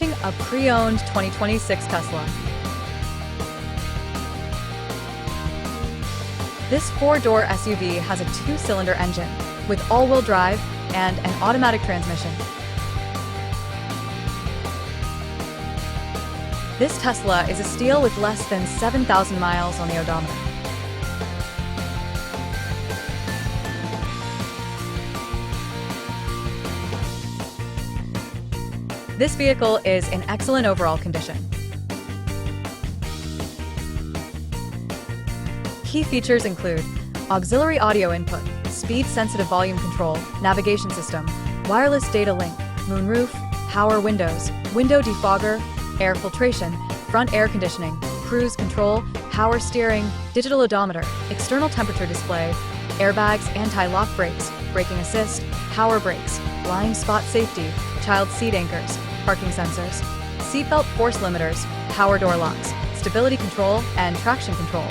Introducing a pre-owned 2026 Tesla. This four-door SUV has a two-cylinder engine with all-wheel drive and an automatic transmission. This Tesla is a steal with less than 7,000 miles on the odometer. This vehicle is in excellent overall condition. Key features include auxiliary audio input, speed-sensitive volume control, navigation system, wireless data link, moonroof, power windows, window defogger, air filtration, front air conditioning, cruise control, power steering, digital odometer, external temperature display, airbags, anti-lock brakes, braking assist, power brakes, blind spot safety, child seat anchors, parking sensors, seatbelt force limiters, power door locks, stability control, and traction control.